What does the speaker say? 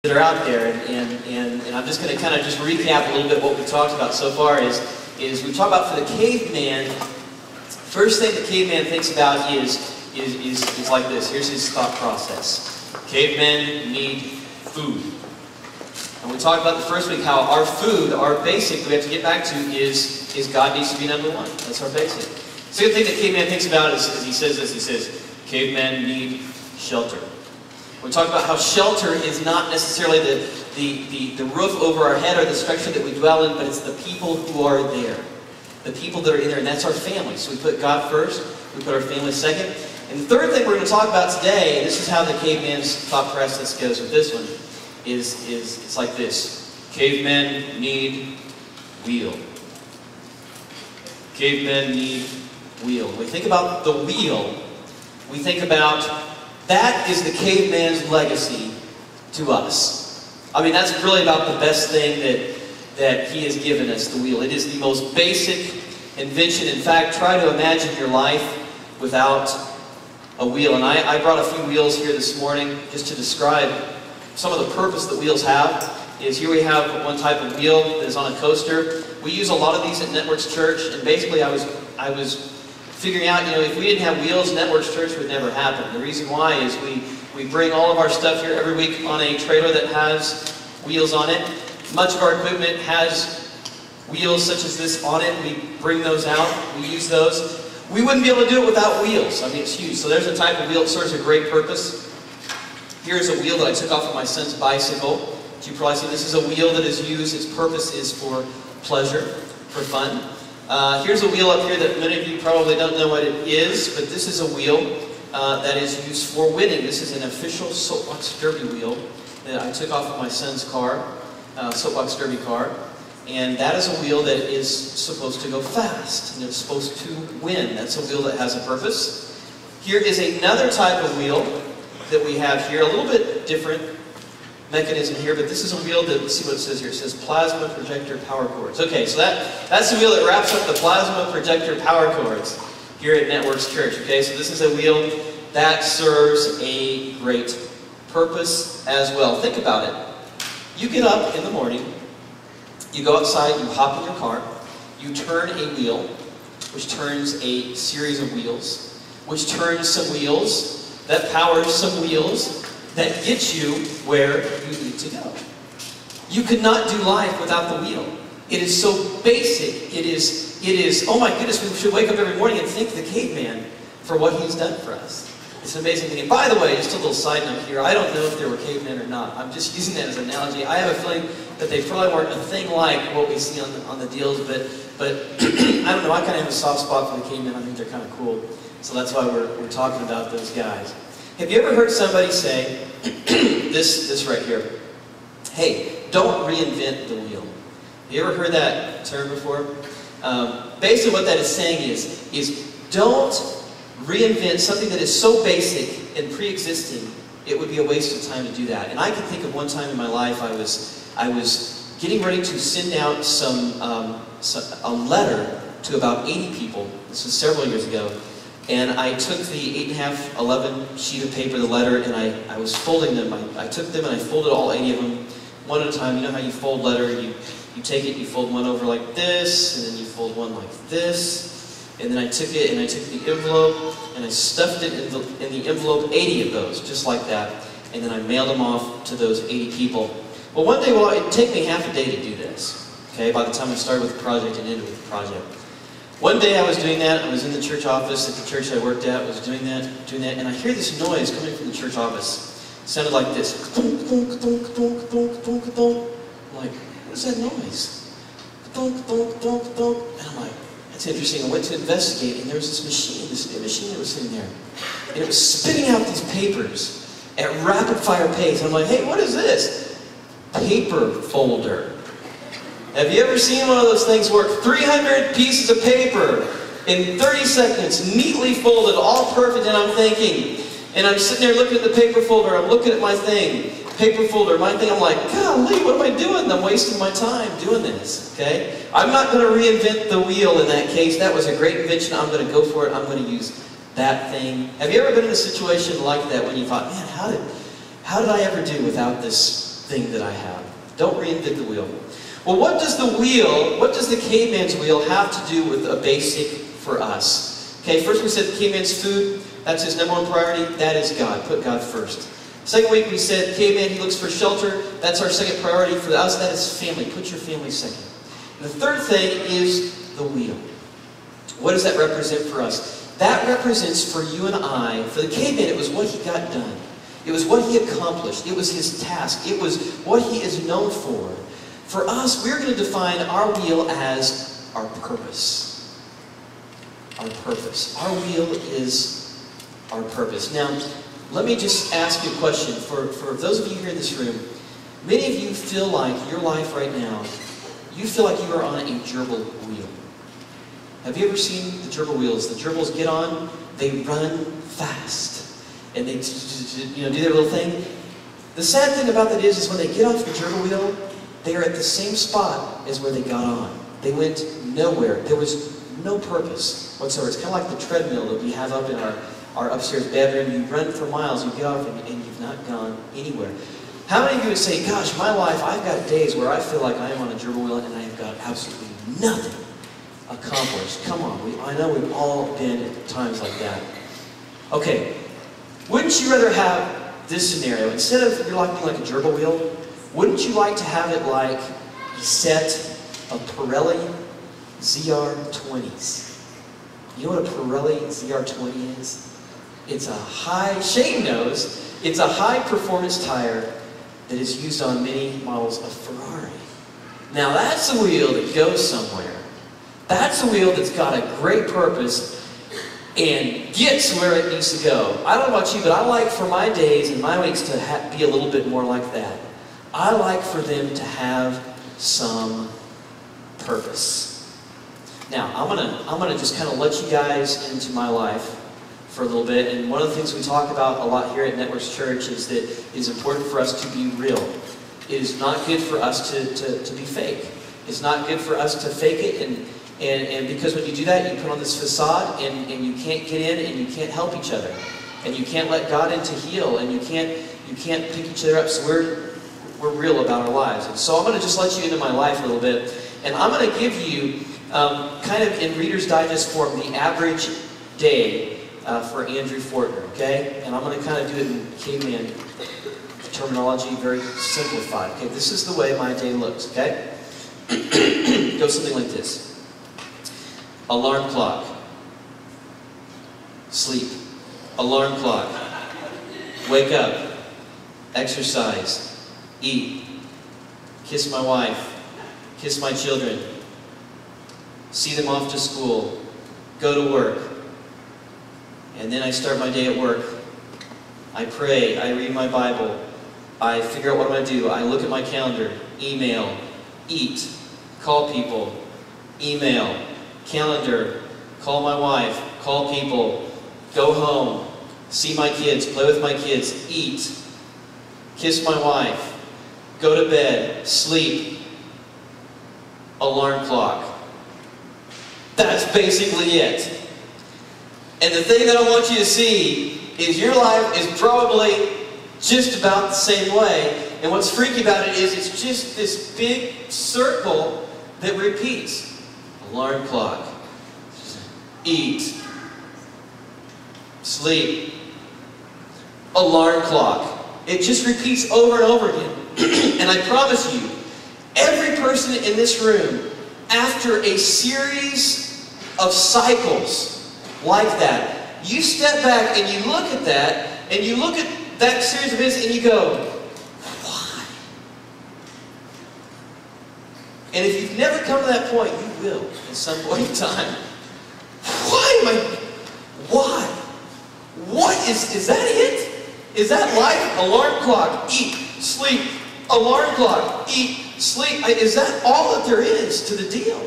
that are out there, and I'm just going to kind of just recap a little bit what we've talked about so far. Is we've talked about for the caveman. First thing the caveman thinks about is like this. Here's his thought process. Cavemen need food. And we talked about the first week how our food, our basic, we have to get back to is God needs to be number one. That's our basic. Second thing that caveman thinks about is he says this. He says, cavemen need shelter. We talk about how shelter is not necessarily the roof over our head or the structure that we dwell in, but it's the people who are there. The people that are in there, and that's our family. So we put God first, we put our family second. And the third thing we're going to talk about today, and this is how the caveman's thought process goes with this one, is it's like this. Cavemen need wheel. Cavemen need wheel. When we think about the wheel, we think about that is the caveman's legacy to us. I mean, that's really about the best thing that he has given us, the wheel. It is the most basic invention. In fact, try to imagine your life without a wheel. And I brought a few wheels here this morning just to describe some of the purpose that wheels have. Is here we have one type of wheel that is on a coaster. We use a lot of these at Networks Church, and basically I was figuring out, if we didn't have wheels, Networks Church would never happen. The reason why is we bring all of our stuff here every week on a trailer that has wheels on it. Much of our equipment has wheels such as this on it. We bring those out. We use those. We wouldn't be able to do it without wheels. I mean, it's huge. So there's a type of wheel that serves a great purpose. Here's a wheel that I took off of my son's bicycle. As you probably see, this is a wheel that is used. Its purpose is for pleasure, for fun. Here's a wheel up here that many of you probably don't know what it is, but this is a wheel that is used for winning. This is an official soapbox derby wheel that I took off of my son's car, soapbox derby car, and that is a wheel that is supposed to go fast, and it's supposed to win. That's a wheel that has a purpose. Here is another type of wheel that we have here, a little bit different mechanism here, but this is a wheel that, let's see what it says here. It says plasma projector power cords. Okay, so that's the wheel that wraps up the plasma projector power cords here at Networks Church. Okay, so this is a wheel that serves a great purpose as well. Think about it. You get up in the morning, you go outside, you hop in your car, you turn a wheel, which turns a series of wheels, which turns some wheels, that powers some wheels, that gets you where you need to go. You could not do life without the wheel. It is so basic. It is, oh my goodness, we should wake up every morning and thank the caveman for what he's done for us. It's an amazing thing. And by the way, just a little side note here, I don't know if there were cavemen or not. I'm just using that as an analogy. I have a feeling that they probably weren't a thing like what we see on the deals, but I don't know, I kind of have a soft spot for the cavemen. I think they're kind of cool. So that's why we're talking about those guys. Have you ever heard somebody say, this right here, hey, don't reinvent the wheel? Have you ever heard that term before? Basically what that is saying is don't reinvent something that is so basic and pre-existing, it would be a waste of time to do that. And I can think of one time in my life I was getting ready to send out a letter to about 80 people. This was several years ago. And I took the 8.5, 11 sheet of paper, the letter, and I was folding them. I took them and I folded all 80 of them one at a time. You know how you fold letter? You take it, you fold one over like this, and then you fold one like this. And then I took it and I took the envelope and I stuffed it in the envelope, 80 of those, just like that. And then I mailed them off to those 80 people. Well, one day, it'd take me half a day to do this. Okay, by the time I started with the project and ended with the project. One day I was doing that, I was in the church office at the church I worked at, was doing that, and I hear this noise coming from the church office. It sounded like this. I'm like, what is that noise? And I'm like, that's interesting. I went to investigate, and there was this machine, this new machine that was sitting there. And it was spitting out these papers at rapid fire pace. I'm like, hey, what is this? Paper folder. Have you ever seen one of those things where 300 pieces of paper in 30 seconds, neatly folded, all perfect, and I'm thinking, and I'm sitting there looking at the paper folder, I'm looking at my thing, paper folder, my thing, I'm like, golly, what am I doing? I'm wasting my time doing this, okay? I'm not going to reinvent the wheel in that case. That was a great invention. I'm going to go for it. I'm going to use that thing. Have you ever been in a situation like that when you thought, man, how did I ever do without this thing that I have. Don't reinvent the wheel. Well, what does the caveman's wheel have to do with a basic for us? Okay, first we said the caveman's food, that's his number one priority, that is God. Put God first. Second week we said caveman, he looks for shelter, that's our second priority. For us, that is family. Put your family second. And the third thing is the wheel. What does that represent for us? That represents for you and I, for the caveman, it was what he got done. It was what he accomplished. It was his task. It was what he is known for. For us, we're going to define our wheel as our purpose. Our purpose. Our wheel is our purpose. Now, let me just ask you a question. For those of you here in this room, many of you feel like your life right now, you feel like you are on a gerbil wheel. Have you ever seen the gerbil wheels? The gerbils get on, they run fast, and they do their little thing. The sad thing about that is when they get off the gerbil wheel, they are at the same spot as where they got on. They went nowhere. There was no purpose whatsoever. It's kind of like the treadmill that we have up in our upstairs bedroom. You run for miles, you get off, and you've not gone anywhere. How many of you would say, gosh, my life, I've got days where I feel like I am on a gerbil wheel and I have got absolutely nothing accomplished? Come on, I know we've all been at times like that. Okay, wouldn't you rather have this scenario? Instead of you're like a gerbil wheel, wouldn't you like to have it like a set of Pirelli ZR20s? You know what a Pirelli ZR20 is? It's a high, Shane knows, it's a high performance tire that is used on many models of Ferrari. Now that's a wheel that goes somewhere. That's a wheel that's got a great purpose and gets where it needs to go. I don't know about you, but I like for my days and my weeks to be a little bit more like that. I like for them to have some purpose. Now, I'm gonna just kind of let you guys into my life for a little bit. And one of the things we talk about a lot here at Networks Church is that it's important for us to be real. It is not good for us to be fake. It's not good for us to fake it, and because when you do that, you put on this facade, and you can't get in, and you can't help each other, and you can't let God in to heal, and you can't pick each other up. So we're real about our lives. And so I'm going to just let you into my life a little bit, and I'm going to give you kind of in Reader's Digest form the average day for Andrew Fortner, okay? And I'm going to kind of do it in caveman terminology, very simplified. Okay, this is the way my day looks, okay? Goes something like this. Alarm clock. Sleep. Alarm clock. Wake up. Exercise. Eat. Kiss my wife. Kiss my children. See them off to school. Go to work. And then I start my day at work. I pray. I read my Bible. I figure out what I'm going to do. I look at my calendar. Email. Eat. Call people. Email. Calendar. Call my wife. Call people. Go home. See my kids. Play with my kids. Eat. Kiss my wife. Go to bed. Sleep. Alarm clock. That's basically it. And the thing that I want you to see is your life is probably just about the same way. And what's freaky about it is it's just this big circle that repeats. Alarm clock. Eat. Sleep. Alarm clock. It just repeats over and over again. And I promise you, every person in this room, after a series of cycles like that, you step back and you look at that, and you look at that series of events and you go, why? And if you've never come to that point, you will at some point in time. Why? What is that it? Is that life? Alarm clock, eat, sleep, alarm clock, eat, sleep. Is that all that there is to the deal?